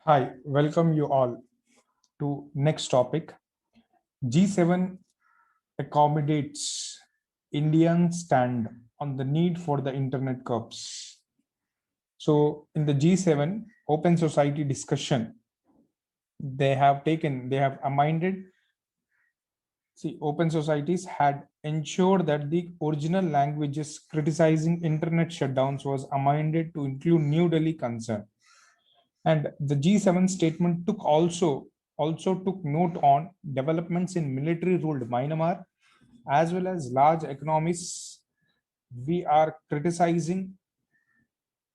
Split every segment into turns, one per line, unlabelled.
Hi, welcome you all to next topic. G7 accommodates Indian stand on the need for the internet curbs. So in the G7 open society discussion, they have amended. See, open societies had ensured that the original languages criticizing internet shutdowns was amended to include New Delhi concern. And the G7 statement also took note on developments in military-ruled Myanmar as well as large economies. We are criticizing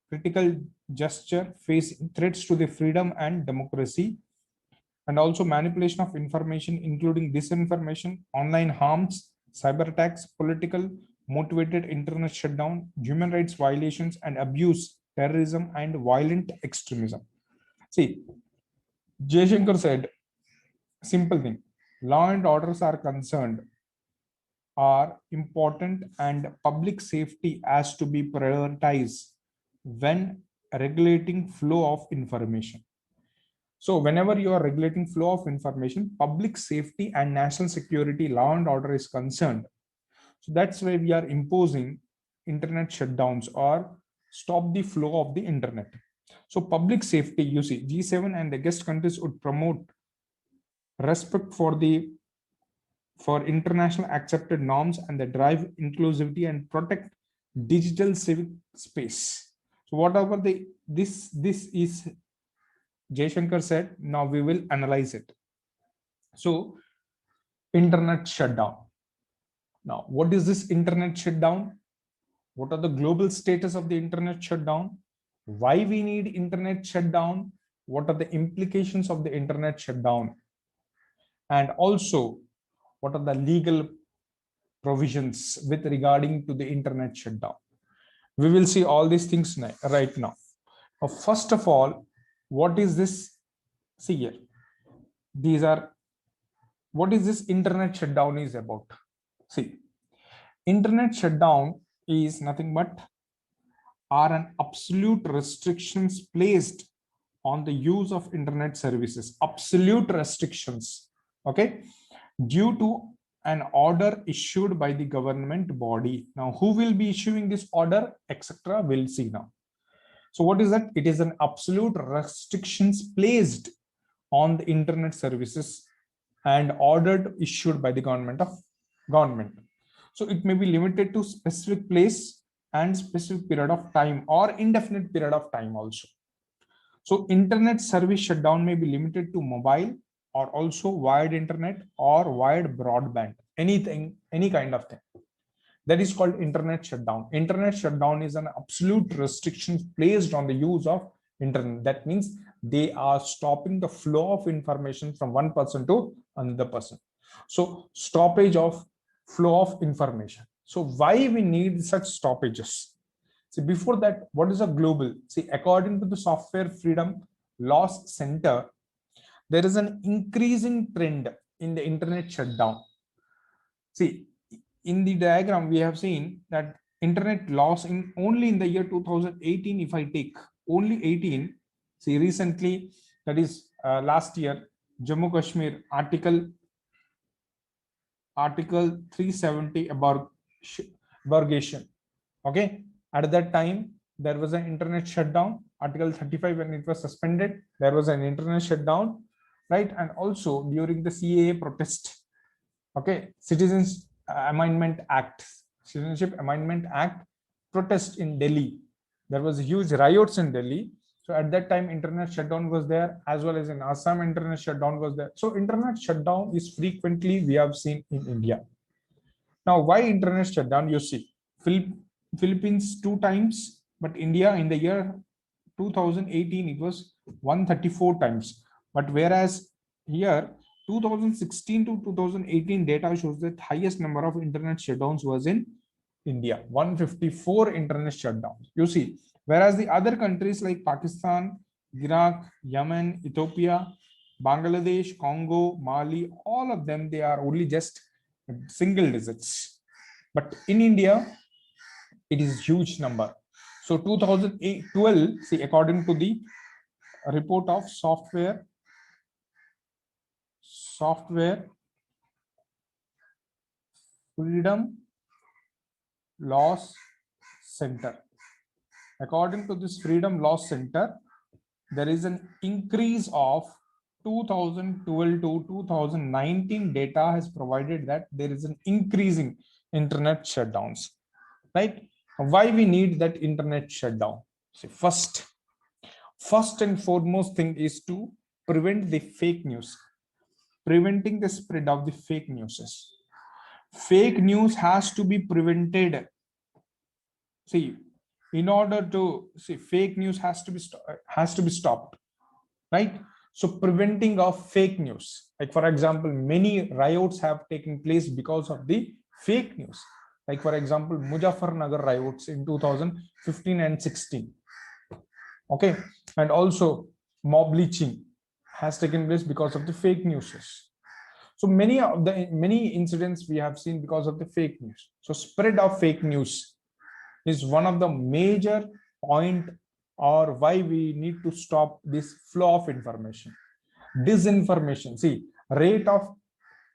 critical gesture facing threats to the freedom and democracy, and also manipulation of information, including disinformation, online harms, cyber attacks, political motivated internet shutdown, human rights violations, and abuse, terrorism, and violent extremism. See, Jaishankar said, simple thing, law and orders are concerned are important and public safety has to be prioritized when regulating flow of information. So whenever you are regulating flow of information, public safety and national security, law and order is concerned. So that's why we are imposing internet shutdowns or stop the flow of the internet. So public safety, you see, G7 and the guest countries would promote respect for international accepted norms and the drive inclusivity and protect digital civic space. So whatever this is Jaishankar said, now we will analyze it. So internet shutdown. Now, what is this internet shutdown? What are the global status of the internet shutdown? Why we need internet shutdown? What are the implications of the internet shutdown? And also, what are the legal provisions with regarding to the internet shutdown? We will see all these things right now. First of all, what is this? See here. These are what is this internet shutdown is about. See, internet shutdown is nothing but are an absolute restrictions placed on the use of internet services. Absolute restrictions, okay, due to an order issued by the government body. Now, who will be issuing this order, etc. We'll see now. So what is that? It is an absolute restrictions placed on the internet services and ordered issued by the government. So it may be limited to specific place and specific period of time or indefinite period of time also. So internet service shutdown may be limited to mobile or also wired internet or wired broadband, anything, any kind of thing. That is called internet shutdown. Internet shutdown is an absolute restriction placed on the use of internet. That means they are stopping the flow of information from one person to another person. So stoppage of flow of information. So why we need such stoppages? See, before that, what is a global? See, according to the Software Freedom Laws Center, there is an increasing trend in the internet shutdown. See, in the diagram, we have seen that internet loss in only in the year 2018, if I take only 18, see recently, that is last year, Jammu Kashmir article 370 abrogation. Okay, at that time there was an internet shutdown. Article 35, when it was suspended, there was an internet shutdown, right? And also during the CAA protest, okay, Citizenship Amendment Act protest in Delhi. There was huge riots in Delhi. So at that time, internet shutdown was there, as well as in Assam, internet shutdown was there. So internet shutdown is frequently we have seen in India. Now, why internet shutdown? You see, Philippines 2 times, but India in the year 2018 it was 134 times. But whereas here 2016 to 2018 data shows that highest number of internet shutdowns was in India, 154 internet shutdowns. You see, whereas the other countries like Pakistan, Iraq, Yemen, Ethiopia, Bangladesh, Congo, Mali, all of them, they are only just single digits. But in India, it is huge number. So 2012, see, according to the a report of software freedom loss center. According to this freedom loss center, there is an increase of 2012 to 2019 data has provided that there is an increasing internet shutdowns, right? Why we need that internet shutdown? See, first and foremost thing is to prevent the fake news, preventing the spread of the fake news. Fake news has to be prevented. See, in order to see, fake news has to be stopped, right? So preventing of fake news, like for example, many riots have taken place because of the fake news. Like for example, Muzaffarnagar riots in 2015 and 16. Okay, and also mob lynching has taken place because of the fake news. So many incidents we have seen because of the fake news. So spread of fake news is one of the major point, or why we need to stop this flow of information. Disinformation, see, rate of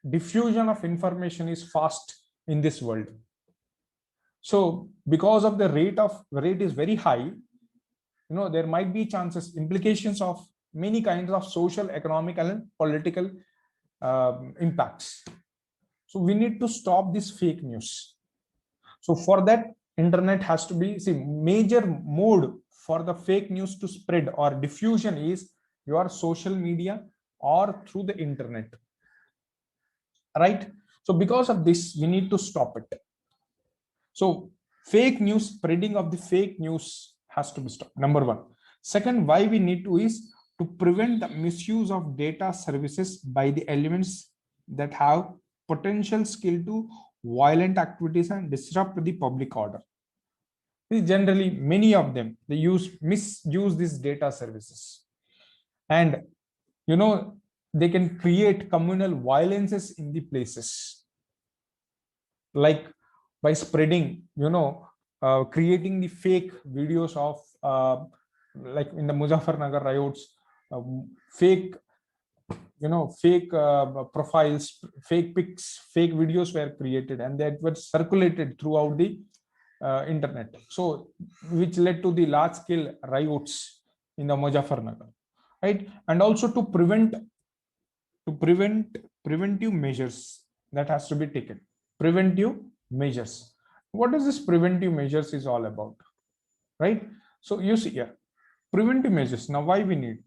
diffusion of information is fast in this world. So because of the rate is very high, there might be implications of many kinds of social, economic, and political impacts. So we need to stop this fake news. So for that, internet has to be, see, major mode for the fake news to spread or diffusion is your social media or through the internet, right? So because of this, we need to stop it. So fake news, spreading of the fake news has to be stopped, number one. Second, why we need to is to prevent the misuse of data services by the elements that have potential skill to violent activities and disrupt the public order. Generally, many of them, they misuse these data services, and they can create communal violences in the places, like by spreading, creating the fake videos of like in the Muzaffarnagar riots, fake profiles, fake pics, fake videos were created, and that were circulated throughout the internet. So which led to the large scale riots in the Muzaffarnagar, right? And also to prevent preventive measures that has to be taken. Preventive measures. What is this preventive measures is all about, right? So you see here, preventive measures. Now why we need?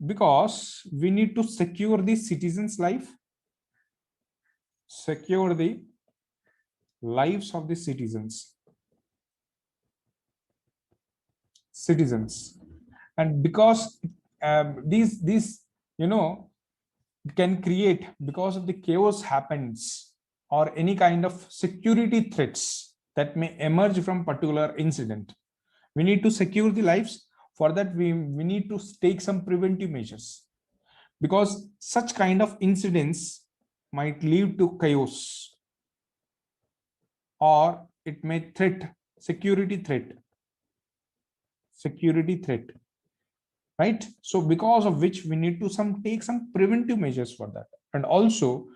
Because we need to secure the citizens' life, secure the lives of the citizens, and because these can create, because of the chaos happens or any kind of security threats that may emerge from particular incident, we need to secure the lives. For that, we need to take some preventive measures, because such kind of incidents might lead to chaos, or it may security threat, right? So because of which we need to take some preventive measures for that, and also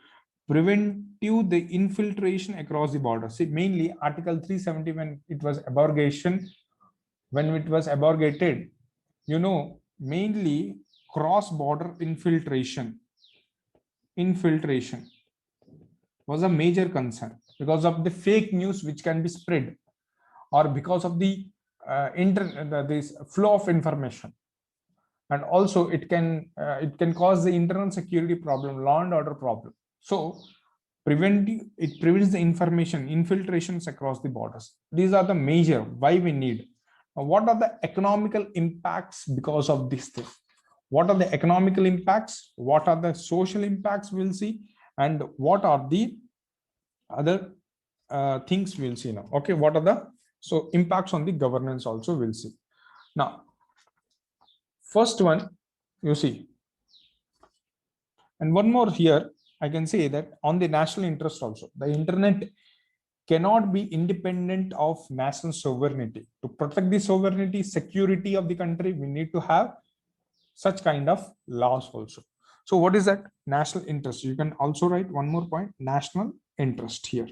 preventive the infiltration across the border. See, mainly Article 370, when it was abrogated, mainly cross-border infiltration was a major concern because of the fake news which can be spread, or because of the this flow of information, and also it can cause the internal security problem, law and order problem. So it prevents the information infiltrations across the borders. These are the major why we need. What are the economical impacts because of this thing? What are the economical impacts? What are the social impacts we'll see? And what are the other things we'll see now? Okay, what are the impacts on the governance also we'll see. Now, first one, you see, and one more here, I can say that on the national interest also, the internet cannot be independent of national sovereignty. To protect the sovereignty, security of the country, we need to have such kind of laws also. So what is that? National interest. You can also write one more point, national interest here.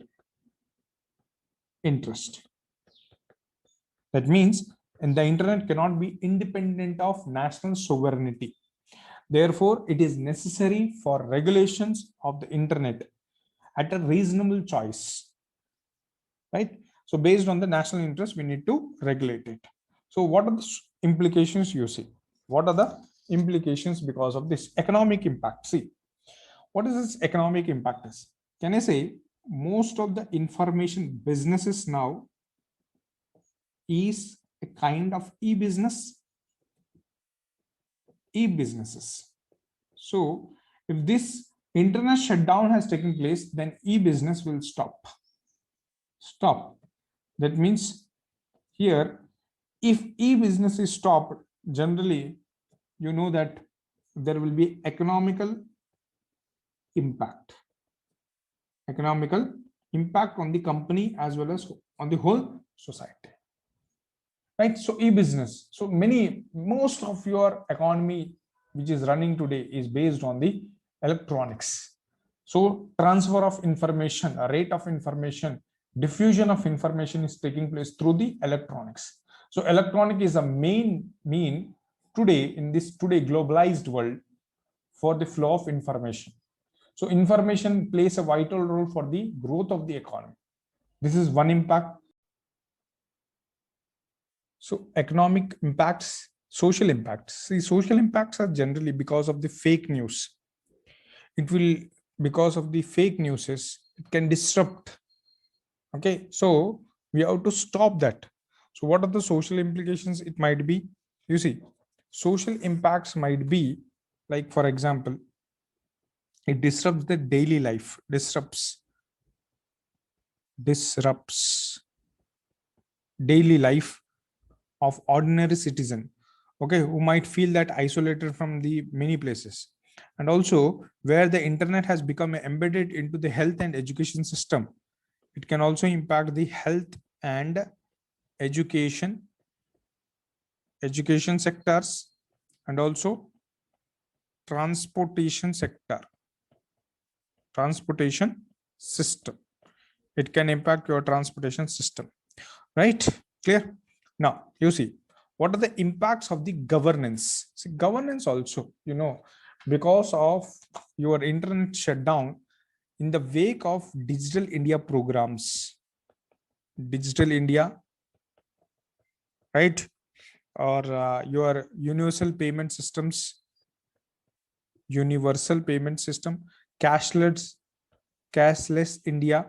Interest. That means, and the internet cannot be independent of national sovereignty. Therefore, it is necessary for regulations of the internet at a reasonable choice, right? So based on the national interest, we need to regulate it. So what are the implications you see? What are the implications because of this economic impact? See, what is this economic impact is? Can I say most of the information businesses now is a kind of e-business, e-businesses. So if this internet shutdown has taken place, then e-business will stop. That means here, if e-business is stopped, generally, you know that there will be economical impact on the company as well as on the whole society, right? So e-business, so most of your economy which is running today is based on the electronics. So transfer of information, a rate of information, diffusion of information is taking place through the electronics. So electronic is a main mean today in this today globalized world for the flow of information. So information plays a vital role for the growth of the economy. This is one impact. So economic impacts, social impacts. See, social impacts are generally because of the fake news. It will, because of the fake news, it can disrupt. Okay, so we have to stop that. So what are the social implications? It might be, you see, social impacts might be like, for example, it disrupts the daily life, disrupts daily life of ordinary citizen, okay, who might feel that isolated from the many places. And also where the internet has become embedded into the health and education system, it can also impact the health and education sectors, and also transportation system. It can impact your transportation system, right? Clear? Now you see, what are the impacts of the governance? See, governance also, you know, because of your internet shutdown, in the wake of digital India programs, digital India, right? Or your universal payment system, cashless India,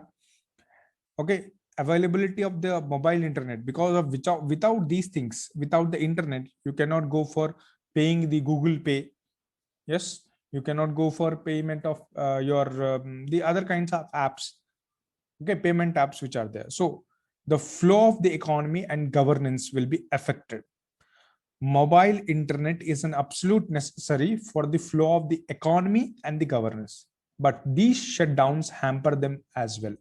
okay, availability of the mobile internet, because of which without these things, without the internet, you cannot go for paying the Google Pay. Yes, you cannot go for payment of your the other kinds of apps, okay, payment apps which are there. So the flow of the economy and governance will be affected. Mobile internet is an absolute necessary for the flow of the economy and the governance, but these shutdowns hamper them as well,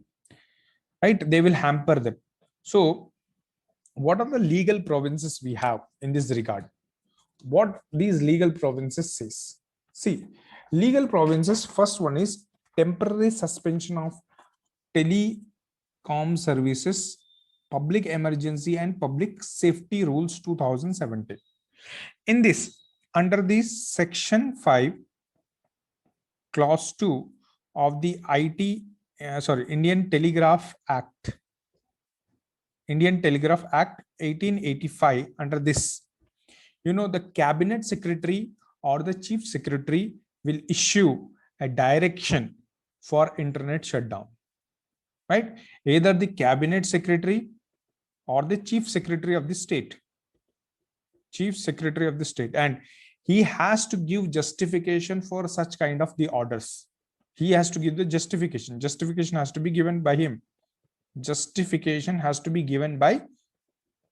right? They will hamper them. So what are the legal provinces we have in this regard? What these legal provinces says? See, legal provinces, first one is temporary suspension of telecom services, public emergency and public safety rules 2017. In this, under this section 5 clause 2 of the Indian Telegraph Act 1885, under this, you know, the cabinet secretary or the chief secretary will issue a direction for internet shutdown, right? Either the cabinet secretary or the chief secretary of the state, and he has to give justification for such kind of the orders. He has to give the justification has to be given by him. Justification has to be given by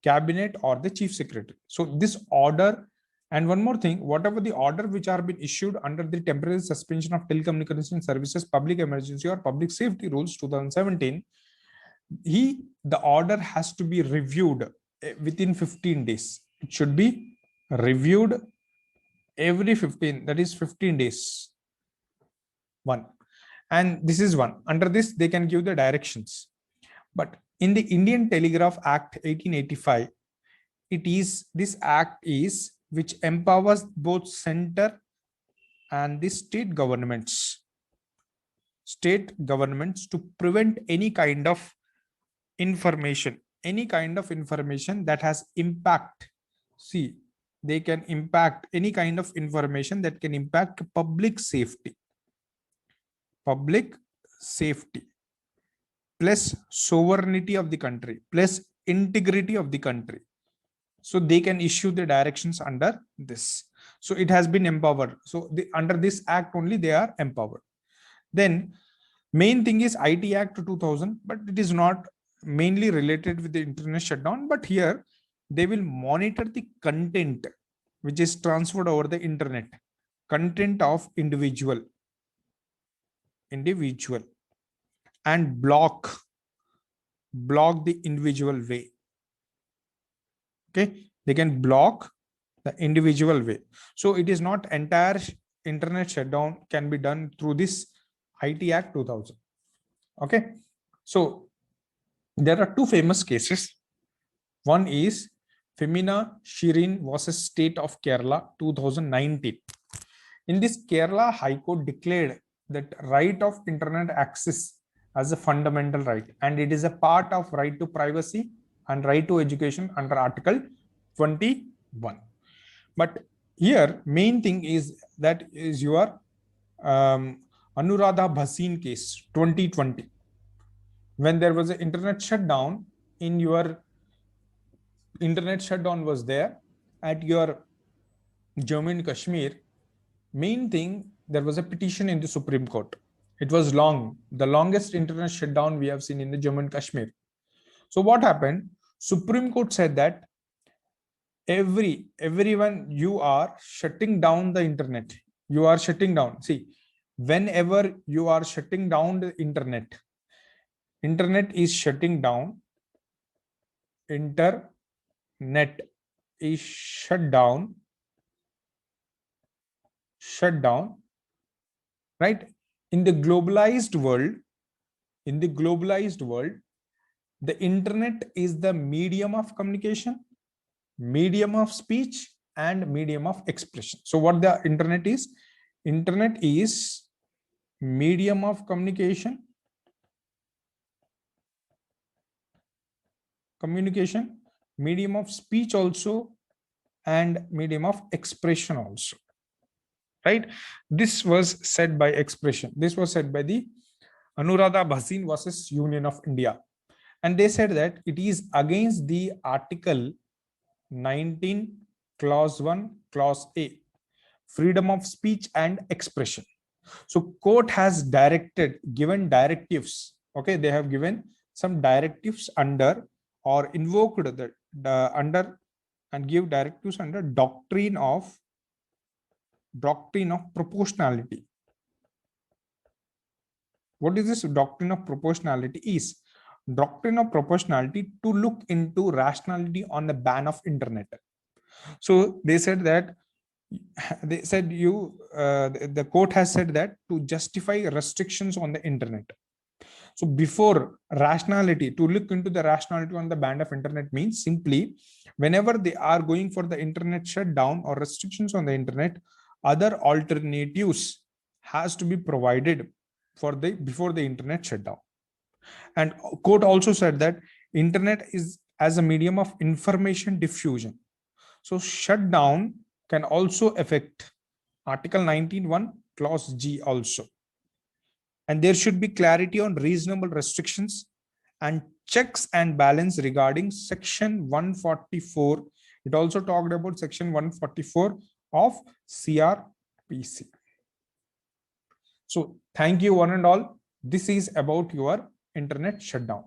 cabinet or the chief secretary. So this order, and one more thing, whatever the order which are been issued under the temporary suspension of telecommunication services, public emergency or public safety rules 2017, the order has to be reviewed within 15 days. It should be reviewed Every 15, that is 15 days. One. And this is one. Under this, they can give the directions. But in the Indian Telegraph Act 1885, it is, this act is which empowers both center and the state governments to prevent any kind of information that has impact. See, they can impact any kind of information that can impact public safety plus sovereignty of the country plus integrity of the country. So they can issue the directions under this. So it has been empowered. So under this act only they are empowered. Then main thing is IT Act 2000, but it is not mainly related with the internet shutdown. But here they will monitor the content which is transferred over the internet, content of individual, and block the individual way. Okay, they can block the individual way. So it is not entire internet shutdown can be done through this IT Act 2000. Okay, so there are two famous cases. One is Femina Shirin versus State of Kerala 2019. In this, Kerala High Court declared that right of internet access as a fundamental right, and it is a part of right to privacy and right to education under Article 21. But here, main thing is that is your Anuradha Bhasin case 2020. When there was an internet shutdown, in your internet shutdown was there at your Jammu and Kashmir, main thing, there was a petition in the Supreme Court. It was long, the longest internet shutdown we have seen in the Jammu and Kashmir. So what happened? Supreme Court said that everyone, you are shutting down the internet. You are shutting down. See, whenever you are shutting down the internet is shutting down. Internet is shut down, right? In the globalized world, the internet is the medium of communication, medium of speech, and medium of expression. So what the internet is medium of communication, medium of speech also, and medium of expression also, right? This was said by expression. This was said by the Anuradha Bhasin versus Union of India. And they said that it is against the Article 19, Clause 1, Clause A, freedom of speech and expression. So court has given directives. Okay, they have given some directives under, or invoked the under, and give directives under doctrine of proportionality. What is this doctrine of proportionality? Is doctrine of proportionality to look into rationality on the ban of internet. So they said that the court has said that to justify restrictions on the internet. So before rationality, to look into the rationality on the ban of internet means simply whenever they are going for the internet shutdown or restrictions on the internet, other alternatives has to be provided before the internet shutdown. And court also said that internet is as a medium of information diffusion. So shutdown can also affect Article 19(1) Clause G also. And there should be clarity on reasonable restrictions and checks and balance regarding Section 144. It also talked about Section 144 of CRPC. So thank you one and all. This is about your internet shutdown.